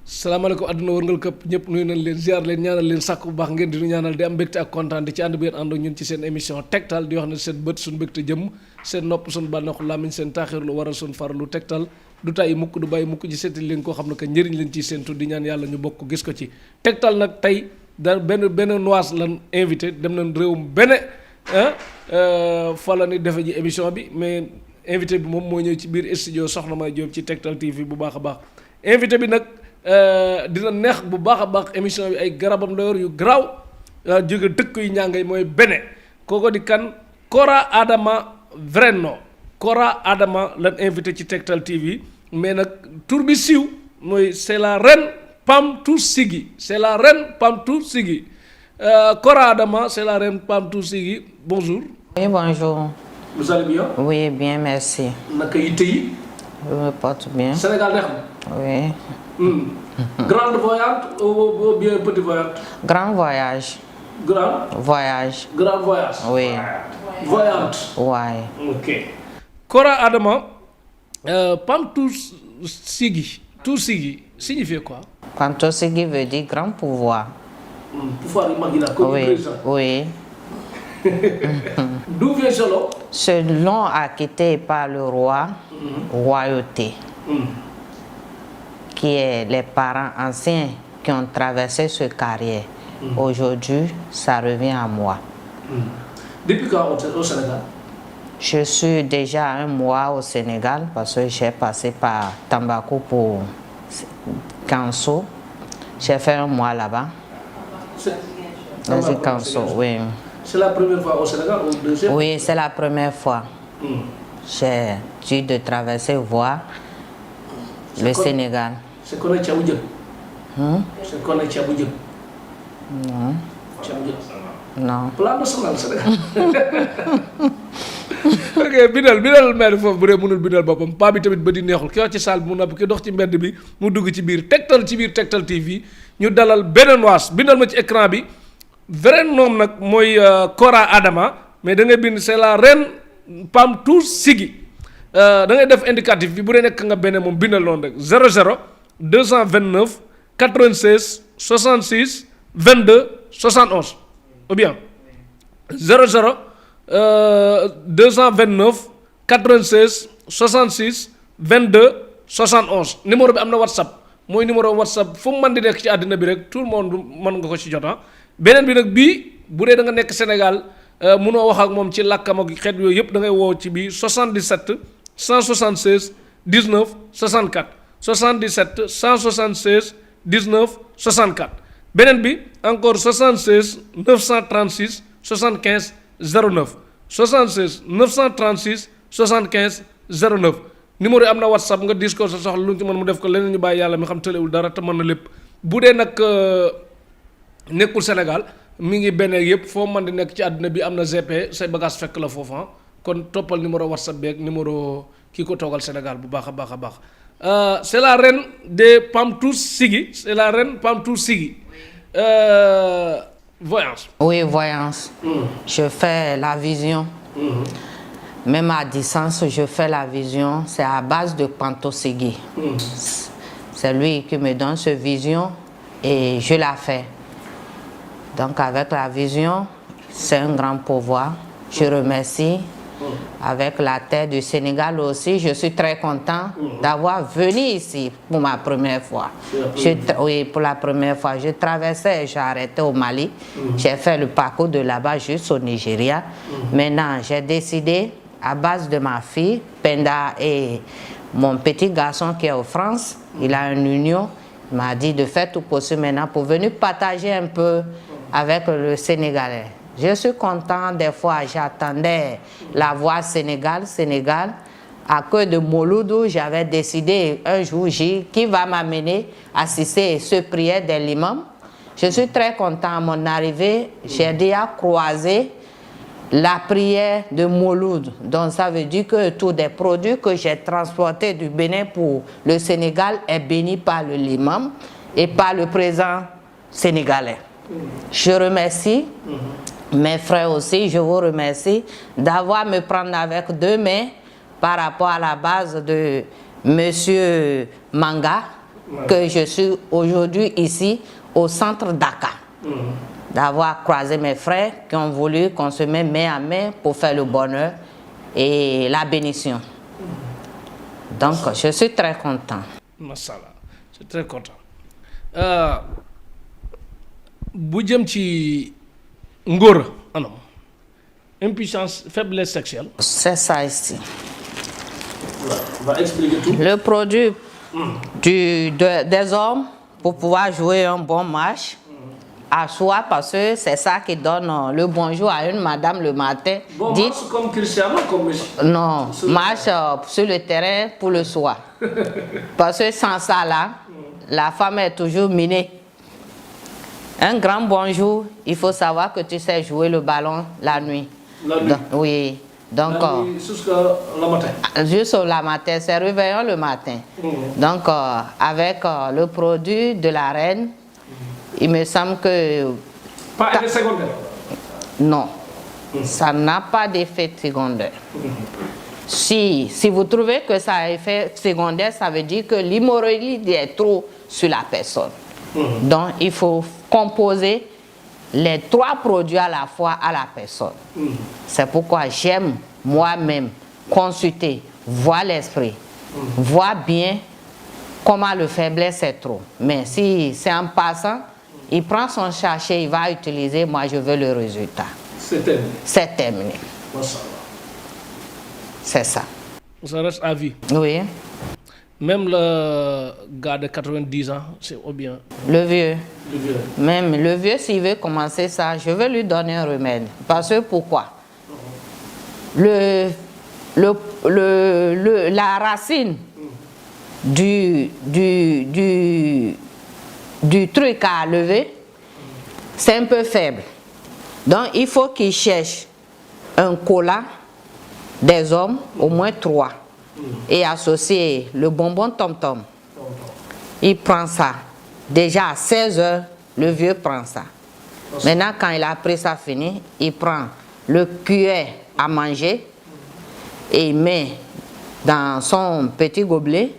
salaamaaleykum àdduna wërngal këpp ñëpp nuyu nañ leen ziar leen ñaanal leen sàkk bu baax ngeen di ñu ñaanal di am mbégte ak kontaan di ci ànd bi ngeen ànd ak ñun ci seen émission tegtal di wax ne seen bët suñu mbégte jëm seen nopp suñu bànneexu làmmiñ seen taaxir lu waral suñu farlu tegtal du tàyyi mukk du bàyyi mukk ci seeti leen koo xam ne que njëriñ leen ciy seentu di ñaan yàlla ñu bokk gis ko ci tegtal nag tey da benn noise lan invité dem nañ réewum bene fa la ni defe ji émission bi mais invité bi moom moo ñëw ci biir studio Soxna May Diop ci Tektal TV bu baax a baax invité bi nag dina neex bu baax a baax émission bi ay garabam la yor yu garaaw jóge dëkk yu ñàngay mooy bene kooko di kan Kora Adama Vreno Kora Adama lan invité ci Tektal TV mais nag tur bi siiw mooy c'est la reine Pamtou Sigi c'est la reine Pamtou Sigi Kora Adama c'est la reine Pamtou Sigi bonjour. Oui, bonjour. Vous allez bien? Oui, bien, merci. Naka yitte yi? Je me porte bien. Sénégal neex na? Oui. Grande voyante ou bien petit voyage? Grand voyage. Grand voyage. Grand voyage? Oui. Voyante? Oui. Ok. Kora Adama, Pamtou Sigi, tout Sigi, signifie quoi? Pamtou Sigi veut dire grand pouvoir. Pouvoir imaginaire, comme Oui, président. oui. D'où vient ce nom? Ce nom a quitté par le roi, royauté, qui est les parents anciens qui ont traversé ce carrière. Aujourd'hui, ça revient à moi. Depuis quand au Sénégal? Je suis déjà un mois au Sénégal parce que j'ai passé par Tambacounda pour Kanso. J'ai fait un mois là-bas. Dans Kanso, oui. C'est la première fois au Sénégal ou deuxième? Oui, c'est la première fois. J'ai dû de traverser voir le Sénégal. C'est qu'on est Tchaboudjek? C'est qu'on est Tchaboudjek? Non. Tchaboudjek? Non. Plan national Sénégal. Ok, bindal maire foofu bu dee mënul bindal boppam paa bi tamit ba di neexul ki wax ci salle bi mu nopp ki dox ci mbedd bi mu dugg ci biir Tektal TV ñu dalal beneen waas bindal ma ci écran bi vrai nom nag mooy Kora Adama mais da ngay bind c'est la reine Pamtou Sigi da ngay def indicatif bi bu dee nekk nga beneen moom bindal noonu rek 00 229 96 66 22 71 ou bien 00 229 96 66 22 71 numéro bi am na WhatsApp mooy numéro WhatsApp fu mu mën di nekk ci àddina bi rek tout le monde mën nga ko ci jot beneen bi nag bii bu dee da nga nekk Sénégal munoo wax ak moom ci làkkam ak xeet yooyu yëpp da ngay woo ci bii 77 176 19 64 77 176 19 64 beneen bi encore 76 936 75 09 76 936 75 09 numéro yi am na WhatsApp nga dis ko sa soxla lu ñu ci mën mu def ko leneen ñu bàyyi yàlla mi xam tëlewul dara te mën na lépp bu dee nag nekkul Sénégal mi ngi benn yëpp foo mën di nekk ci àdduna bi am na GP say bagage fekk la foofu kon toppal numéro WhatsApp bi ak numéro kii ko toogal Sénégal bu baax a baax a baax c'est la reine de Pamtou Sigi c'est la reine Pamtou Sigi voyance. Oui, voyance. Je fais la vision. Même à distance, je fais la vision. C'est à base de Pamtou Sigi. C'est lui qui me donne cette vision et je la fais. Donc avec la vision, c'est un grand pouvoir. Je remercie. Avec la terre du Sénégal aussi, je suis très content d'avoir venu ici pour ma première fois. Oui, pour la première fois. Je traversais, j'ai arrêté au Mali. J'ai fait le parcours de là-bas jusqu'au Nigeria. Maintenant, j'ai décidé, à base de ma fille, Penda, et mon petit garçon qui est en France, il a une union, il m'a dit de faire tout possible maintenant pour venir partager un peu avec le Sénégalais. Je suis content, des fois j'attendais la voix Sénégal. À cause de Mouloudou, j'avais décidé un jour qui va m'amener à assister à ce prière de l'imam. Je suis très content à mon arrivée. J'ai déjà croisé la prière de Mouloud. Donc ça veut dire que tous les produits que j'ai transportés du Bénin pour le Sénégal est béni par l'imam et par le président sénégalais. Je remercie. Mes frères aussi, je vous remercie d'avoir me prendre avec deux mains par rapport à la base de Monsieur Manga que je suis aujourd'hui ici au centre Dakar. D'avoir croisé mes frères qui ont voulu qu'on se mette main à main pour faire le bonheur et la bénédiction. Donc, je suis très content. Mashallah, je suis très content. Bu jëm ci ngóora anam impuissance faiblesse sexuelle. C'est ça ici. Va expliquer tout. Le produit des hommes pour pouvoir jouer un bon match à soi, parce que c'est ça qui donne le bonjour à une madame le matin. Bon, Dites, match comme Cristiano, comme Messi. non, match sur le terrain pour le soir. Parce que sans ça là, la femme est toujours minée. Un grand bonjour, il faut savoir que tu sais jouer le ballon la nuit. La nuit. Donc, oui. Donc, Jusqu'à la matin. juste la matin, c'est réveillon le matin. Donc, avec le produit de la reine, il me semble que... Pas effet secondaire. Non, ça n'a pas d'effet secondaire. Si vous trouvez que ça a effet secondaire, ça veut dire que l'hémorroïde est trop sur la personne. Donc, il faut composer les 3 produits à la fois à la personne. C'est pourquoi j'aime moi-même consulter, voir l'esprit, voir bien comment le faiblesse est trop. Mais si c'est en passant, il prend son sachet, il va utiliser, moi je veux le résultat. C'est terminé. C'est terminé. Mashallah. C'est ça. Ça reste à vie. Oui. Même le gars de 90 ans, c'est ou bien Le vieux. le vieux. Même le vieux, s'il veut commencer ça, je vais lui donner un remède. Parce que pourquoi? La racine du truc à lever, c'est un peu faible. Donc, il faut qu'il cherche un cola des hommes, au moins 3, et associer le bonbon tom-tom. Il prend ça. Déjà à 16 heures, le vieux prend ça. Maintenant, quand il a pris ça fini, il prend le cuillère à manger et il met dans son petit gobelet,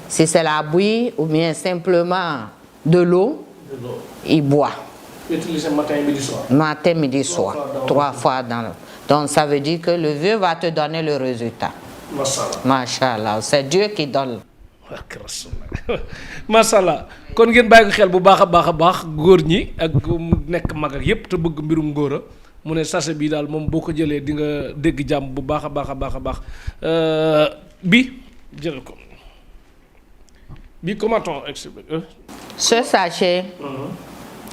si c'est la bouillie ou bien simplement de l'eau, il boit. Utiliser matin, midi, soir. Matin, midi, soir. 3 fois dans le... Donc ça veut dire que le vieux va te donner le résultat. Mashallah. Machallah, c'est Dieu qui donne. Mashallah. Kon ngeen bàyyi ko xel bu baax a baax góor ñi ak nekk mag ak yépp te bëgg mbirum ngóora mu ne sachet bi daal moom boo ko jëlee di nga dégg jàmm bu baax a baax bi jël ko bi comment on explique Ce sachet,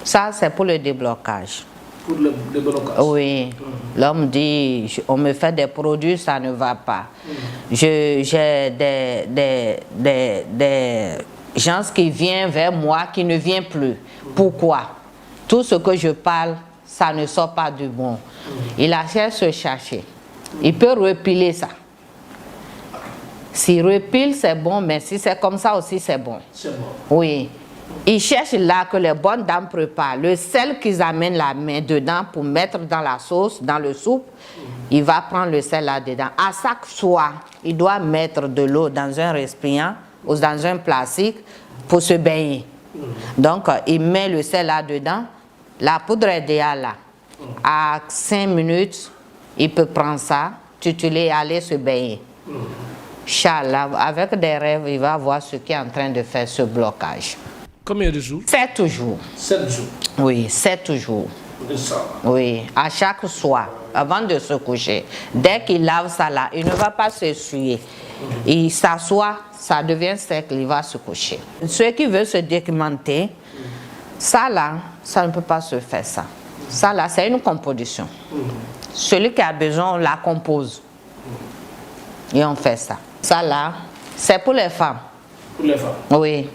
ça c'est pour le déblocage. pour le déblocage. Oui, l'homme dit, on me fait des produits, ça ne va pas. J'ai des gens qui viennent vers moi qui ne viennent plus. Pourquoi? Tout ce que je parle, ça ne sort pas du bon. Il achète ce sachet. Il peut repiler ça. S'il repile, c'est bon, mais si c'est comme ça aussi, c'est bon. C'est bon. Oui. Ils cherchent là que les bonnes dames préparent. Le sel qu'ils amènent la main dedans pour mettre dans la sauce, dans le soupe, il va prendre le sel là-dedans. À chaque soir, il doit mettre de l'eau dans un récipient ou dans un plastique pour se baigner. Donc, il met le sel là-dedans. La poudre est déjà là. À 5 minutes, il peut prendre ça, tutuler et aller se baigner. Inch'Allah, avec des rêves, il va voir ce qui est en train de faire ce blocage. Combien de jours? 7 jours. 7 jours. Oui, 7 jours. Inch'Allah. Oui, à chaque soir, avant de se coucher. Dès qu'il lave ça là, il ne va pas s'essuyer. Il s'assoit, ça devient sec, il va se coucher. Ceux qui veulent se documenter, ça là, ça ne peut pas se faire ça. Ça là, c'est une composition. Celui qui a besoin, on la compose. Et on fait ça. Ça là, c'est pour les femmes. Pour les femmes. Oui.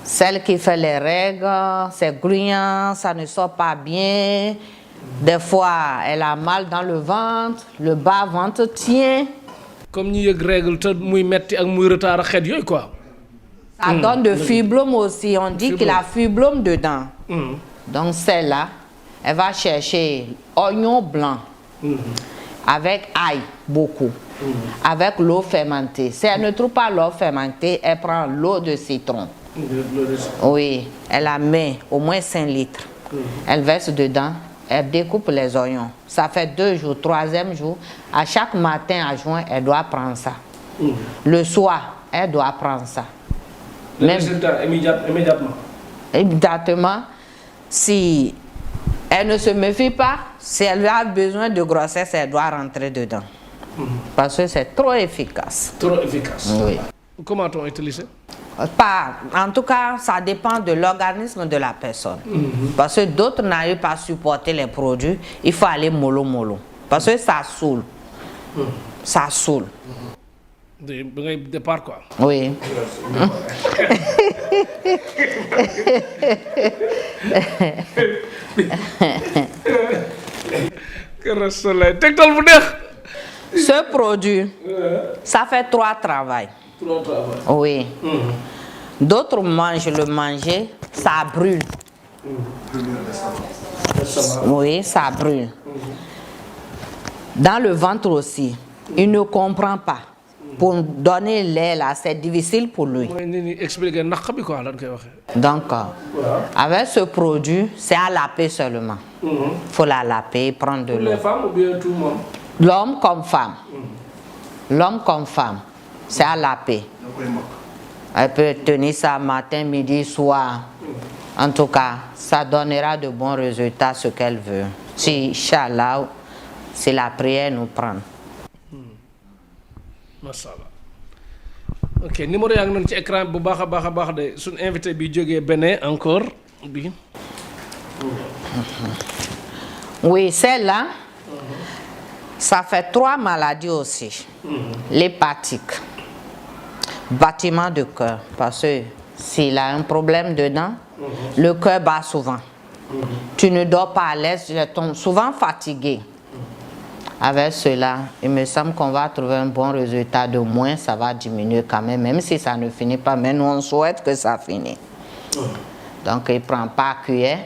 Celle qui fait les règles, c'est gruyant, ça ne sort pas bien. Des fois, elle a mal dans le ventre, le bas-ventre tient. Comme ñi yëg règle te muy metti ak muy retard ak xeet yooyu quoi. Ça donne de fibrome aussi. On dit qu'il a fibrome dedans. Donc celle-là, elle va chercher oignon blanc avec ail, beaucoup. Avec l'eau fermentée. Si elle ne trouve pas l'eau fermentée, elle prend l'eau de citron. Oui, elle la met au moins 5 litres. Elle verse dedans, elle découpe les oignons. Ça fait 2 jours, 3e jour. À chaque matin à juin, elle doit prendre ça. Le soir, elle doit prendre ça. Le résultat, immédiatement. Immédiatement, si elle ne se méfie pas, si elle a besoin de grossesse, elle doit rentrer dedans. Parce que c'est trop efficace. Trop efficace. Oui. Comment on utilise? En tout cas, ça dépend de l'organisme de la personne. Parce que d'autres n'arrivent pas à supporter les produits, il faut aller mollo. Parce que ça saoule. Ça saoule. De départ quoi. Oui. Ce produit, ça fait 3 travail. Oui. D'autres mangent le manger, ça brûle. Oui, ça brûle. Dans le ventre aussi, il ne comprend pas. Pour donner lait là, c'est difficile pour lui. Donc, avec ce produit, c'est à laper seulement. Il faut la laper, prendre de l'eau. Pour les femmes ou bien tout le monde? L'homme comme femme. L'homme comme femme, c'est à laper. Elle peut tenir ça matin, midi, soir. En tout cas, ça donnera de bons résultats, ce qu'elle veut. Si, Inch'Allah, si la prière nous prend. Mashallah. Ok, numéro yaa ngi noonu ci écran bu baax a baax de suñ invité bi jógee Bénin encore bi. Oui, celle-là, ça fait 3 maladies aussi. L'hépatique, battement de cœur, parce que s'il a un problème dedans, le cœur bat souvent. Tu ne dors pas à l'aise, tu tombes souvent fatigué. Avec cela, il me semble qu'on va trouver un bon résultat. De moins, ça va diminuer quand même si ça ne finit pas. Mais nous, on souhaite que ça finisse. Donc, il ne prend pas à cuillère.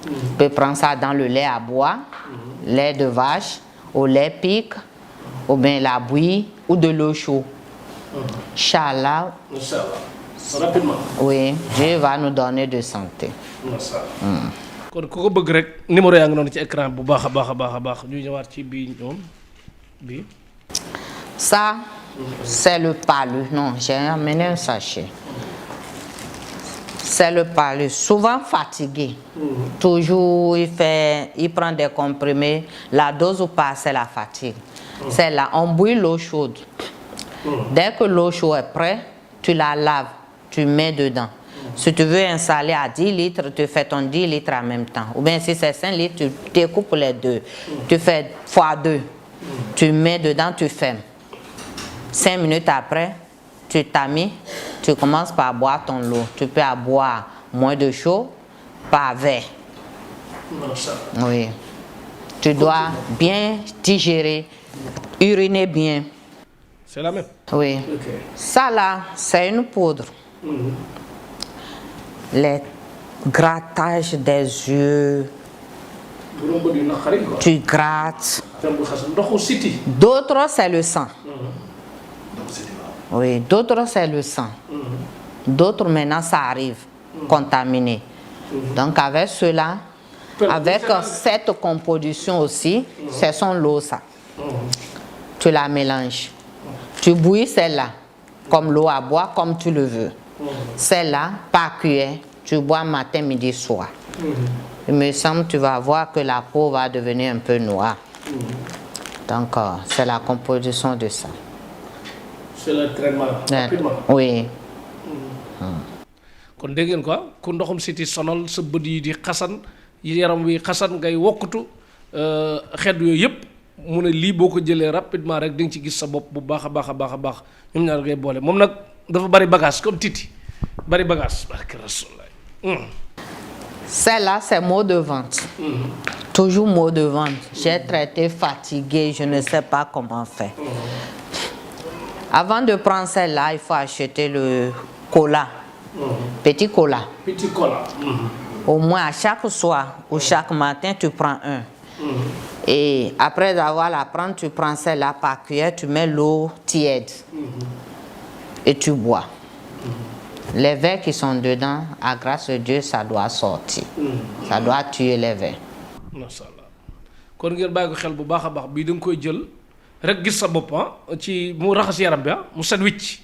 Il peut prendre ça dans le lait à boire, lait de vache, au lait pique, ou bien la bouillie, ou de l'eau chaude. Inch'Allah. Rapidement. Oui, Dieu va nous donner de santé. Kon ku ko bëgg rek numéro yaa ngi noonu ci écran bu baax a baax ñu ñëwaat ci bii ñoom bii. Ça, c'est le palu. Non, j'ai amené un sachet. C'est le palu. Souvent fatigué. Toujours, il prend des comprimés. La dose ou pas, c'est la fatigue. C'est là, on bouille l'eau chaude. Dès que l'eau chaude est prête, tu la laves, tu mets dedans. Si tu veux installer à 10 litres, tu fais ton 10 litres en même temps. Ou bien si c'est 5 litres, tu découpes les deux. Tu fais x2. Tu mets dedans, tu fermes. 5 minutes après, tu t'as mis, tu commences par boire ton eau. Tu peux boire moins de chaud, par verre. Oui. Tu dois bien digérer, uriner bien. C'est la même? Oui. Okay. Ça là, c'est une poudre. Les grattages des yeux, tu grattes. D'autres, c'est le sang. Oui, d'autres, c'est le sang. D'autres, maintenant, ça arrive, contaminé. Donc, avec cela, avec cette composition aussi, c'est son l'eau, ça. Tu la mélanges. Tu bouillis celle-là, comme l'eau à boire, comme tu le veux. Celle-là, par cuillère, tu bois matin, midi, soir. Il me semble que tu vas voir que la peau va devenir un peu noire. Donc, c'est la composition de ça. C'est le traitement rapidement. Oui. Kon dégg ngeen quoi ku ndoxum siti sonal sa bët yi di xasan yaram wi xasan ngay wokkutu xeet yooyu yëpp mu ne lii boo ko jëlee rapidement rek di nga ci gis sa bopp bu baax a baax ñoom ñaar ngay boole moom nag dafa bari bagage comme Titi bari bagage barke Rasulullah. Celle-là, c'est maux de ventre. Toujours maux de ventre. J'ai traité fatigué, je ne sais pas comment faire. Avant de prendre celle-là, il faut acheter le cola. Petit cola. Petit cola. Au moins à chaque soir ou chaque matin, tu prends un. Et après avoir la prendre, tu prends celle-là par cuillère, tu mets l'eau tiède. Et tu bois. Les vers qui sont dedans, à grâce de Dieu, ça doit sortir. Ça doit tuer les vers. macha allah kon ngeen bàyyi ko xel bu baax a baax bii da nga koy jël rek gis sa bopp ci mu raxas yaram bi mu set wicc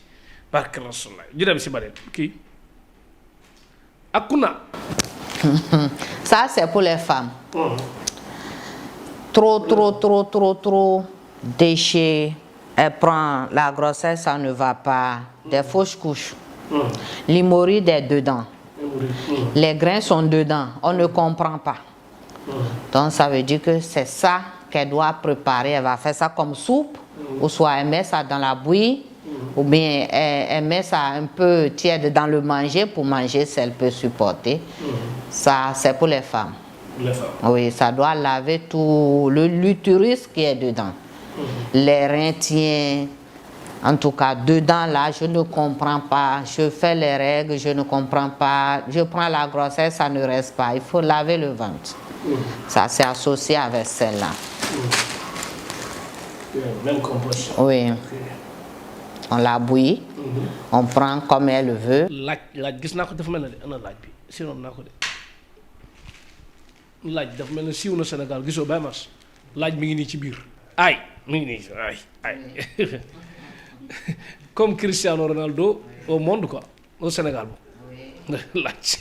barke rasulullah ñu dem si beneen kii akuna. Ça, c'est pour les femmes. Trop déchets. Elle prend la grossesse, ça ne va pas. Des fausses couches. L'hémorroïde est dedans. Les grains sont dedans. On ne comprend pas. Donc, ça veut dire que c'est ça qu'elle doit préparer. Elle va faire ça comme soupe. Ou soit elle met ça dans la bouillie. Ou bien elle met ça un peu tiède dans le manger pour manger si elle peut supporter. Ça, c'est pour les femmes. Les femmes. Oui, ça doit laver tout l'utérus qui est dedans. Les reins tiennent. En tout cas, dedans, là, je ne comprends pas. Je fais les règles, je ne comprends pas. Je prends la grossesse, ça ne reste pas. Il faut laver le ventre. Ça, c'est associé avec celle-là. Même composition. Oui. On la bouillit. On prend comme elle veut. laaj gis naa ko dafa mel ne de ana laaj bi sinon naa ko de laaj dafa mel ne siiw na Sénégal gisoo bay mars laaj mi ngi nii ci biir ay mi ngi nii ay comme Cristiano Ronaldo au monde quoi au Sénégal moom laaj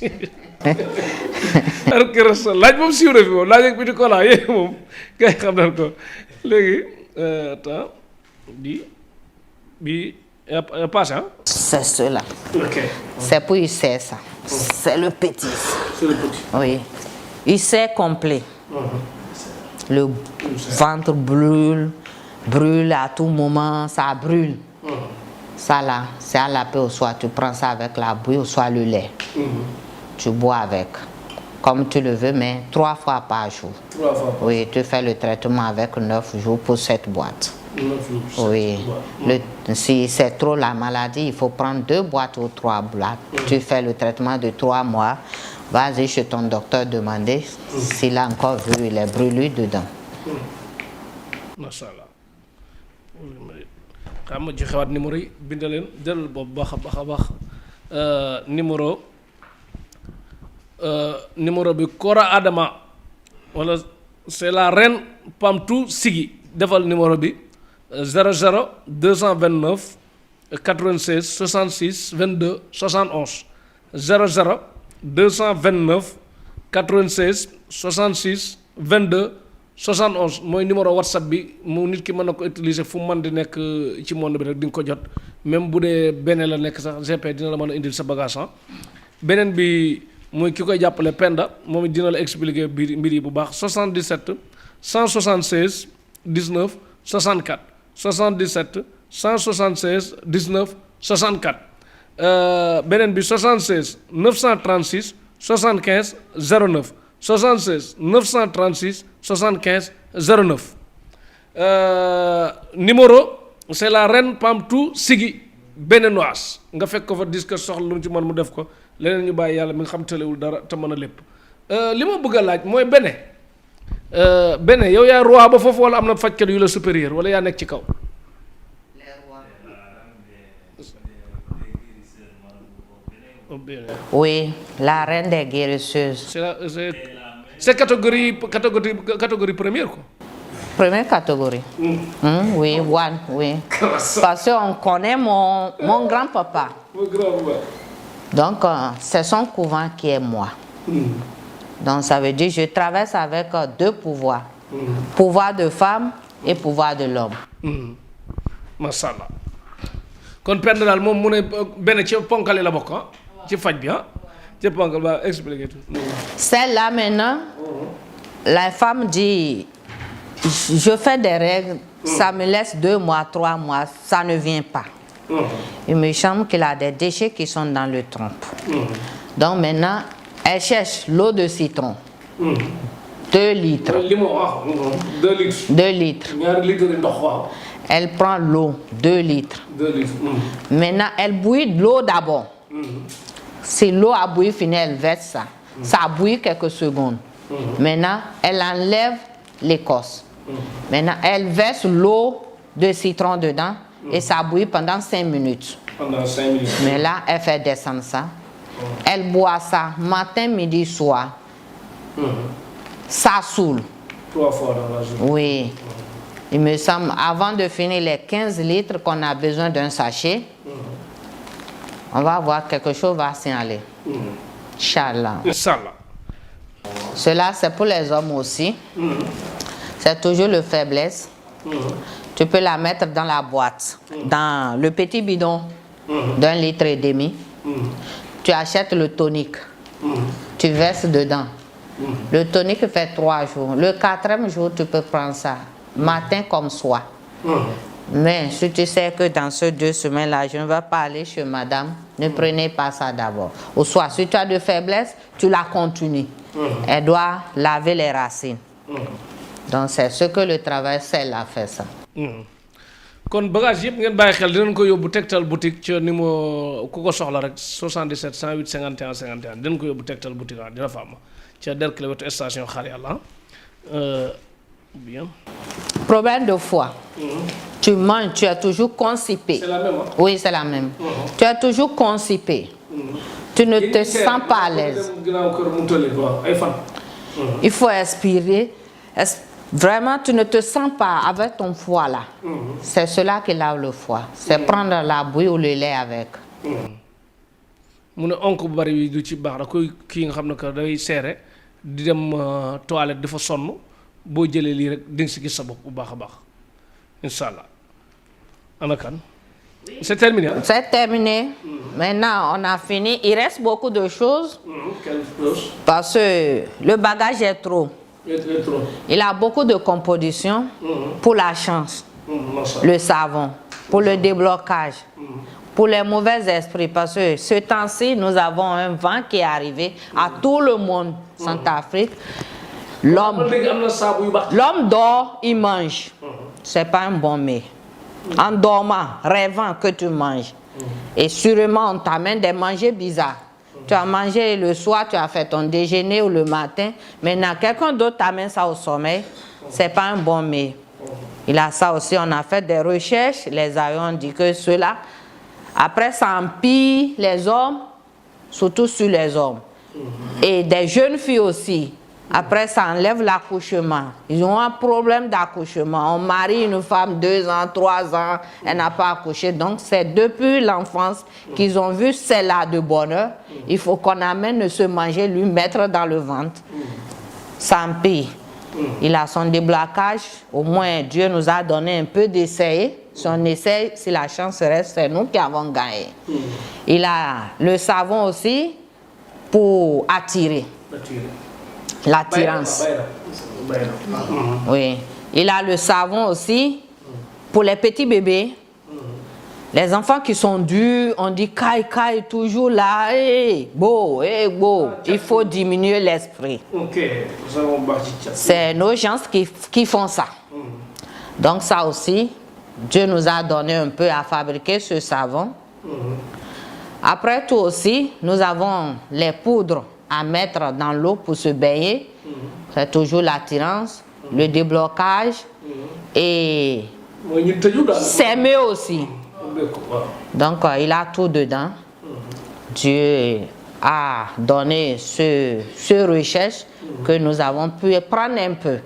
laaj moom siiw na fi moom laaj ak bi di ko laa yéen moom kay xam nañ ko léegi attends bi passe hein. C'est cela. Ok. C'est pour Issei, ça. C'est le petit. C'est le petit. Oui. Issei complet. Le ventre brûle à tout moment, ça brûle. Ça là, c'est à la paix au soir. Tu prends ça avec la bouillie ou soit le lait. Tu bois avec. Comme tu le veux, mais 3 fois par jour. 3 fois. Oui, tu fais le traitement avec 9 jours pour cette boîte. 9 jours. Oui. Si c'est trop la maladie, il faut prendre 2 boîtes ou 3 boîtes. Tu fais le traitement de 3 mois. Vas-y chez ton docteur demander s'il a encore vu les brûlures dedans. macha allah xam nga joxewaat numéro yi bind leen jëlal boobu baax a baax numéro bi Kora Adama wala c'est la reine Pamtou Sigi defal numéro bi 00 229 96 66 22 71 00 229 96 66 22 71 mooy numéro WhatsApp bi mu nit ki mën na ko utiliser fu mu mën di nekk ci monde bi rek di nga ko jot même bu dee beneen la nekk sax GP dina la mën a indil sa bagage beneen bi mooy ki koy jàppale Penda moom it dina la expliquer mbir yi bu baax 77 176 19 64 77 176 19 64 beneen bi 76 936 75 09 76 936 75 09 numéro c'est la reine Pamtou Sigi béninoise nga fekk ko fa disque soxla lu mu ci mën mu def ko leneen ñu bàyyi yàlla mi nga xam tëlewul dara te mën a lépp li ma bëgg a laaj mooy bene yow yaa roi ba foofu wala am na fajkat yu la supérieur wala yaa nekk ci kaw. Oui, la reine des guérisseuses. C'est catégorie première quoi. Première catégorie. Oui, one, oui. Parce qu'on connaît mon grand-papa. Donc, c'est son couvent qui est moi. Donc, ça veut dire que je traverse avec 2 pouvoirs. Pouvoir de femme et pouvoir de l'homme. Mashallah. Kon Penda daal moom mu ne benn ci ponkale la bokk ci faj bi ci ponkal ba expliquer tout. Celle-là maintenant, la femme dit, je fais des règles, ça me laisse 2 mois, 3 mois, ça ne vient pas. Il me semble qu'il a des déchets qui sont dans le trompe. Donc maintenant, elle cherche l'eau de citron. 2 litres. 2 litres. 2 litres. ñaari litres ndox waaw. Elle prend l'eau, 2 litres. 2 litres. Maintenant, elle bouillit l'eau d'abord. Si l'eau a bouilli, fini, elle verse ça. Ça a bouilli quelques secondes. Maintenant, elle enlève l'écorce. Maintenant, elle verse l'eau de citron dedans et ça bouillit pendant 5 minutes. Pendant 5 minutes. Mais là, elle fait descendre ça. Elle boit ça matin, midi, soir. Ça saoule. 3 fois dans la journée. Oui. Il me semble, avant de finir les 15 litres qu'on a besoin d'un sachet, on va voir quelque chose va signaler. Inch'Allah. Inch'Allah. Cela, c'est pour les hommes aussi. C'est toujours le faiblesse. Tu peux la mettre dans la boîte, dans le petit bidon d'1,5 litre. Tu achètes le tonique. Tu verses dedans. Le tonique fait 3 jours. Le 4e jour, tu peux prendre ça, matin comme soir. Mais si tu sais que dans ces 2 semaines-là, je ne vais pas aller chez madame, ne prenez pas ça d'abord. Ou soit, si tu as de faiblesse, tu la continues. Elle doit laver les racines. Donc, c'est ce que le travail sel a fait ça. kon bagage yëpp ngeen bàyyi xel dinañ ko yóbbu Tektal boutique ci numéro ku ko soxla rek 77 108 51 51 dinañ ko yóbbu Tektal boutique dina fa am ci Derklé wetu station Xaar Yàlla. Bien. Problème de foie. Tu manges, tu es toujours constipé. C'est la même, hein? Oui, c'est la même. Tu es toujours constipé. Tu ne te sens pas à l'aise. Il faut expirer. Vraiment, tu ne te sens pas avec ton foie là. C'est cela qui lave le foie. C'est prendre la bouillie ou le lait avec. mu ne onk bu bari du ci baax da koy kii nga xam ne que day seere di dem toilette dafa sonn boo jëlee lii rek di nga si gis sa bopp bu baax a baax incha allah ana kan c'est terminé. C'est terminé. Maintenant, on a fini. Il reste beaucoup de choses. Quelle chose? Parce que le bagage est trop. Il a beaucoup de compositions pour la chance, le savon, pour le déblocage, pour les mauvais esprits. Parce que ce temps-ci, nous avons un vent qui est arrivé à tout le monde, Centrafrique. L'homme dort, il mange. C'est pas un bon mets. En dormant, rêvant que tu manges. Et sûrement, on t'amène des manger bizarres. Tu as mangé le soir, tu as fait ton déjeuner ou le matin. Maintenant, quelqu'un d'autre t'amène ça au sommeil. C'est pas un bon mets. Il a ça aussi, on a fait des recherches. Les aïeux ont dit que cela, après, ça empire les hommes, surtout sur les hommes. Et des jeunes filles aussi. Après, ça enlève l'accouchement. Ils ont un problème d'accouchement. On marie une femme 2 ans, 3 ans, elle n'a pas accouché. Donc, c'est depuis l'enfance qu'ils ont vu celle-là de bonheur. Il faut qu'on amène ce manger, lui mettre dans le ventre. Ça empire. Il a son déblocage. Au moins, Dieu nous a donné un peu d'essayer. Si on essaye, si la chance reste, c'est nous qui avons gagné. Il a le savon aussi pour attirer. L'attirance. Oui. Il a le savon aussi pour les petits bébés. Les enfants qui sont durs, on dit caille, caille, toujours là, beau. Il faut diminuer l'esprit. C'est nos gens qui font ça. Donc ça aussi, Dieu nous a donné un peu à fabriquer ce savon. Après tout aussi, nous avons les poudres à mettre dans l'eau pour se baigner. C'est toujours l'attirance, le déblocage et s'aimer aussi. Donc il a tout dedans. Dieu a donné ce recherche que nous avons pu prendre un peu.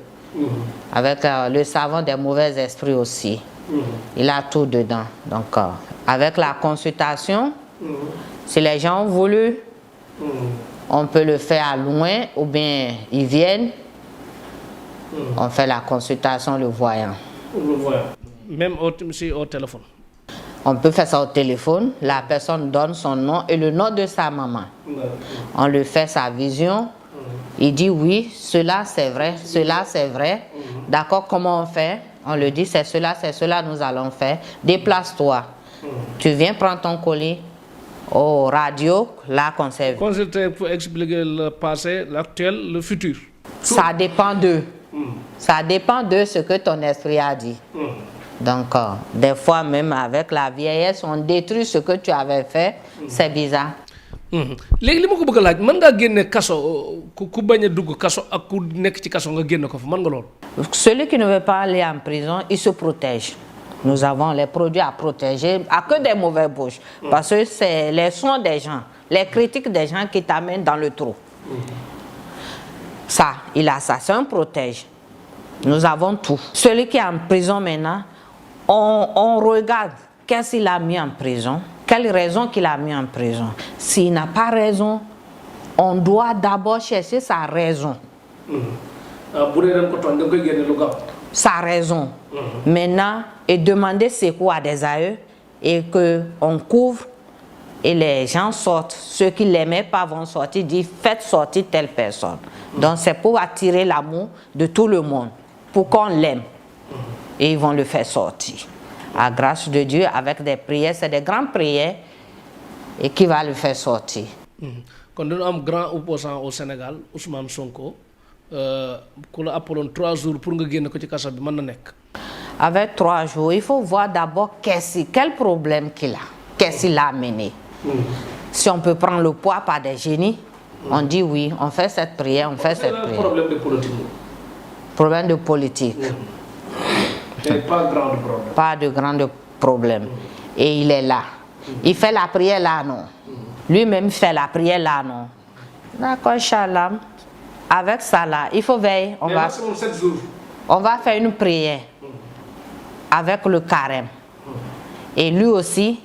Avec le savon des mauvais esprits aussi. Il a tout dedans. Donc avec la consultation, si les gens ont voulu, on peut le faire à loin ou bien ils viennent, on fait la consultation le voyant. Même au téléphone. On peut faire ça au téléphone, la personne donne son nom et le nom de sa maman. On lui fait sa vision, il dit oui, cela c'est vrai, cela c'est vrai. D'accord, comment on fait? On lui dit c'est cela nous allons faire. Déplace-toi. Tu viens prendre ton colis. Au radio, là qu'on sait. Consulter pour expliquer le passé, l'actuel, le futur. Ça dépend d'eux. Ça dépend de ce que ton esprit a dit. Donc, des fois, même avec la vieillesse, on détruit ce que tu avais fait. C'est bizarre. léegi li ma ko bëgg a laaj mën ngaa génne kaso ku bañ a dugg kaso ak ku nekk ci kaso nga génne ko fa mën nga lool. Celui qui ne veut pas aller en prison, il se protège. Nous avons les produits à protéger, à que des mauvaises bouches. Parce que c'est les sons des gens, les critiques des gens qui t'amènent dans le trou. Ça, il a ça, c'est un protège. Nous avons tout. Celui qui est en prison maintenant, on regarde qu'est-ce qu'il a mis en prison, quelle raison qu'il a mis en prison. S'il n'a pas raison, on doit d'abord chercher sa raison. Sa raison. Maintenant, et demander c'est quoi des aïeux et qu'on couvre et les gens sortent. Ceux qui ne l'aimaient pas vont sortir, disent faites sortir telle personne. Donc c'est pour attirer l'amour de tout le monde, pour qu'on l'aime. Et ils vont le faire sortir. À grâce de Dieu, avec des prières, c'est des grandes prières et qui va le faire sortir. Quand nous avons un grand opposant au Sénégal, Ousmane Sonko, qu'on a appelé 3 jours pour gagner le côté Kassabi, avec 3 jours, il faut voir d'abord quel problème qu'il a, qu'est-ce qu'il a amené. Si on peut prendre le poids par des génies, on dit oui, on fait cette prière, on fait cette prière. Problème de politique. Problème de politique. Pas de grand problème. Pas de grand problème. Et il est là. Il fait la prière là, non. Lui-même fait la prière là, non. D'accord, Inch'Allah. Avec ça là, il faut veiller. On va faire une prière avec le carême. Et lui aussi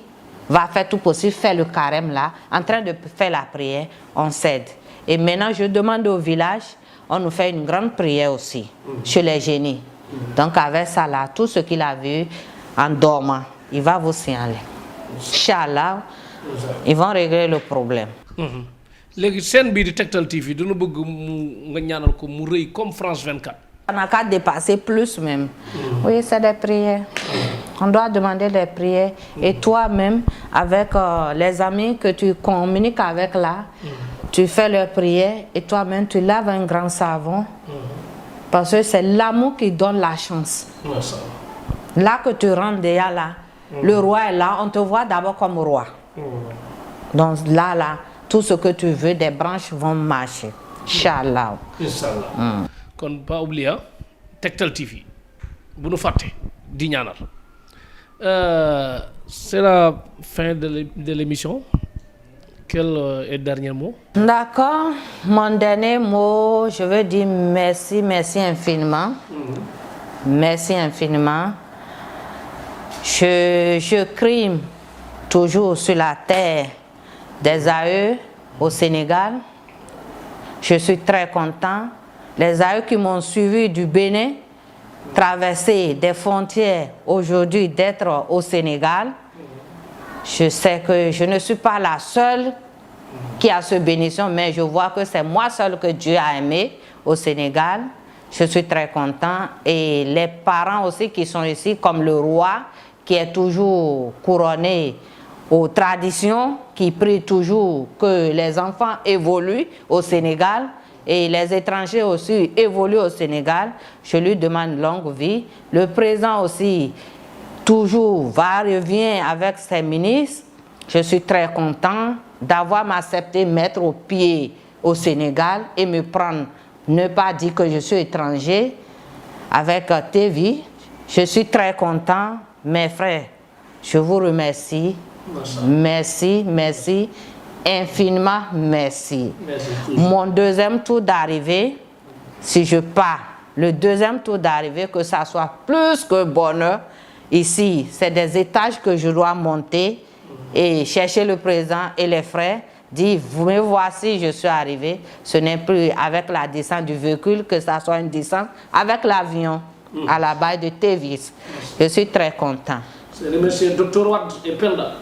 va faire tout possible, faire le carême là, en train de faire la prière, on cède. Et maintenant, je demande au village, on nous fait une grande prière aussi, chez les génies. Donc avec ça là, tout ce qu'il a vu en dormant, il va vous signaler. Inch'Allah, ils vont régler le problème. Les scènes de Tektal TV, nous voulons comme France 24. On n'a qu'à dépasser plus même. Oui, c'est des prières. On doit demander des prières. Et toi-même, avec les amis que tu communiques avec là, tu fais leurs prières et toi-même, tu laves un grand savon. Parce que c'est l'amour qui donne la chance. Là que tu rentres déjà là, le roi est là, on te voit d'abord comme roi. Donc là, tout ce que tu veux, des branches vont marcher. Inch'Allah. Inch'Allah. Kon pas oublier Tektal TV. Bu nu faté di ñaanal. C'est la fin de l'émission. Quel est le dernier mot? D'accord. Mon dernier mot, je veux dire merci infiniment. Merci infiniment. Je crie toujours sur la terre des aïeux au Sénégal. Je suis très content. Les aïeux qui m'ont suivi du Bénin, traverser des frontières aujourd'hui, d'être au Sénégal. Je sais que je ne suis pas la seule qui a ce bénédiction, mais je vois que c'est moi seule que Dieu a aimé au Sénégal. Je suis très content. Et les parents aussi qui sont ici, comme le roi, qui est toujours couronné aux traditions, qui prie toujours que les enfants évoluent au Sénégal et les étrangers aussi évoluent au Sénégal. Je lui demande longue vie. Le président aussi toujours va-revient avec ses ministres. Je suis très content d'avoir accepté mettre au pied au Sénégal et me prendre, ne pas dire que je suis étranger avec TV. Je suis très content. Mes frères, je vous remercie. Merci, infiniment merci. Mon deuxième tour d'arrivée, si je pars, le deuxième tour d'arrivée, que ça soit plus que bonheur, ici, c'est des étages que je dois monter et chercher le président et les frères, dire, vous me voici, je suis arrivé. Ce n'est plus avec la descente du véhicule, que ça soit une descente avec l'avion à la baie de Tévis. Je suis très content. C'est le monsieur Dr Wad et Penda.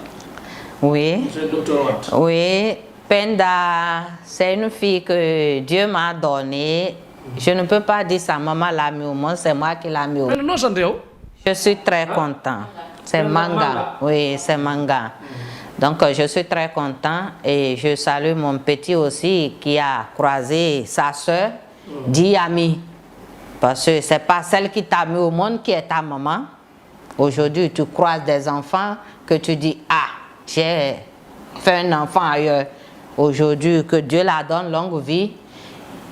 Oui. C'est Dr Wad. Oui, Penda, c'est une fille que Dieu m'a donnée. Je ne peux pas dire sa maman l'a mis au monde, c'est moi qui l'a mis au monde. Non, Je suis très content. C'est Manga. Oui, c'est Manga. Donc, je suis très content et je salue mon petit aussi qui a croisé sa soeur, Diami. Parce que ce n'est pas celle qui t'a mis au monde qui est ta maman. Aujourd'hui, tu croises des enfants que tu dis, ah, j'ai fait un enfant ailleurs. Aujourd'hui, que Dieu la donne longue vie,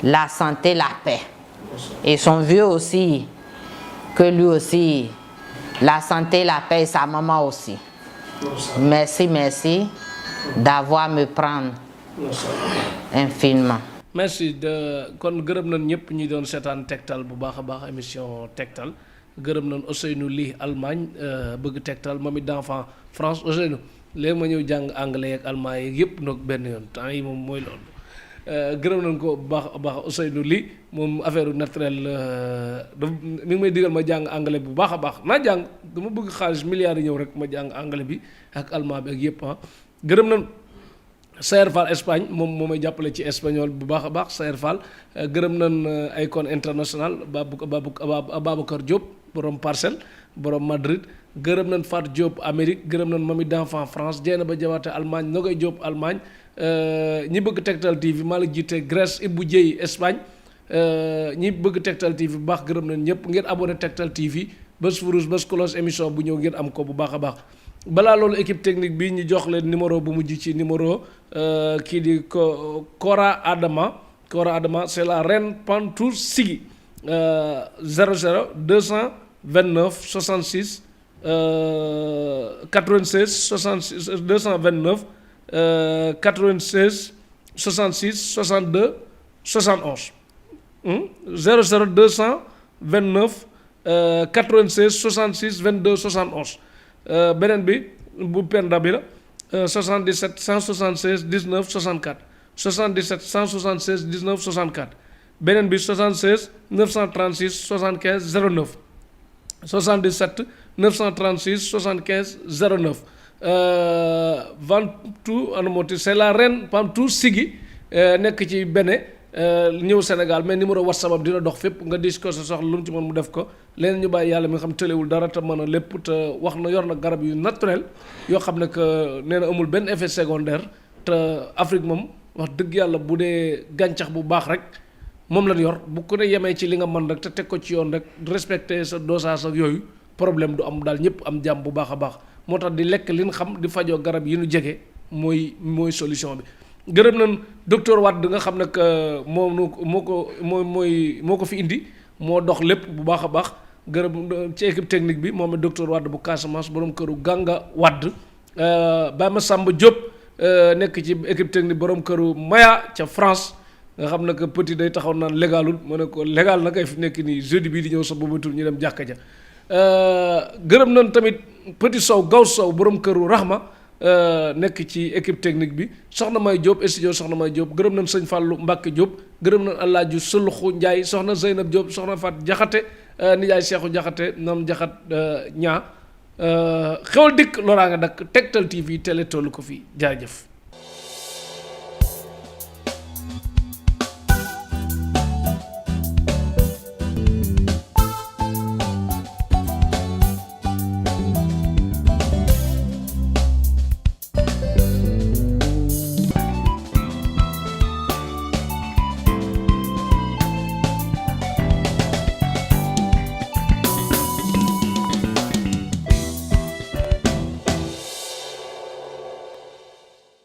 la santé, la paix. Et son vieux aussi, que lui aussi, La santé, la paix et sa maman aussi. Merci d'avoir me prendre infiniment. merci kon gërëm nañ ñëpp ñi doon seetaan Tektal bu baax a baax émission Tektal gërëm nañ Ousseynou Ly Allemagne bëgg Tektal moom it d'enfant France Ousseynou léegi ma ñëw jàng anglais ak allemand yeeg yëpp nag benn yoon temps yi moom mooy loolu gërëm nañ ko bu baax a baax Ousseynou Ly moom affaire naturel mi ngi may digal ma jàng anglais bu baax a baax naa jàng dama bëgg xaalis milliards yi ñëw rek ma jàng anglais bi ak allemand bi ak yëpp gërëm nañ Sayer Fall Espagne moom moo may jàppale ci espagnol bu baax a baax Sayer Fall gërëm nañ Icon International Babacar Diop borom Parcelles borom Madrid gërëm nañ Fatou Diop Amérique gërëm nañ Mami d'enfant France Dieynaba Diabaté Allemagne Nogay Diop Allemagne ñi bëgg Tektal TV maa la jiite Grèce Ibou Dieye Espagne ñi bëgg Tektal TV bu baax gërëm nañ ñëpp ngeen abonné Tektal TV bés furus bés cloche émission bu ñëw ngeen am ko bu baax a baax balaa loolu équipe technique bi ñu jox leen numéro bu mujj ci numéro kii di Kora Adama c'est la reine Pantour Sigi 00 229 66 96 66 229 96 66 62 71 00 229 96 66 22 71 beneen bi bu Penda bi la 77 176 19 64 77 176 19 64 beneen bi 76 936 75 09 77 936 75 09 Vantou Anamoti c'est la reine Pantour Sigi nekk ci Bénin ñëw Sénégal mais numéro WhatsApp am dina dox fépp nga dis ko sa soxla lu mu ci mën mu def ko leneen ñu bàyyi yàlla mi nga xam tëlewul dara te mën a lépp te wax na yor na garab yu naturel yoo xam ne que nee na amul benn effet secondaire te Afrique moom wax dëgg yàlla bu dee gàncax bu baax rek moom lañ yor bu ko ne yemee ci li nga mën rek te teg ko ci yoon rek respecter sa dosage ak yooyu problème du am daal ñëpp am jàmm bu baax a baax moo tax di lekk li ñu xam di fajoo garab yi ñu jege mooy solution bi. gërëm nañ docteur Wade nga xam ne que moo ko fi indi moo dox lépp bu baax a baax gërëm ci équipe technique bi moom it docteur Wade bu Casamance borom këru Ganga Wade Bama Samba Diop nekk ci équipe technique borom këru Maya ca France nga xam ne que petit day taxaw naan légalul ma ne ko légal na kay fi nekk nii jeudi bii di ñëw sax boobatul ñu dem jàkka ja gërëm nañ tamit petit Sow Gaw Sow borom këru Rahma nekk ci équipe technique bi soxna May Diop studio soxna May Diop gërëm nañ sëñ Fallou Mbacke Diop gërëm nañ Alaaji Suluxu Ndiaye soxna Zeynab Diop soxna Fat Jaxate nijaay Seexu Jaxate nam jaxat ñaa xewal dikk loraa nga dakk Tektal TV télé tollu ko fii jaajëf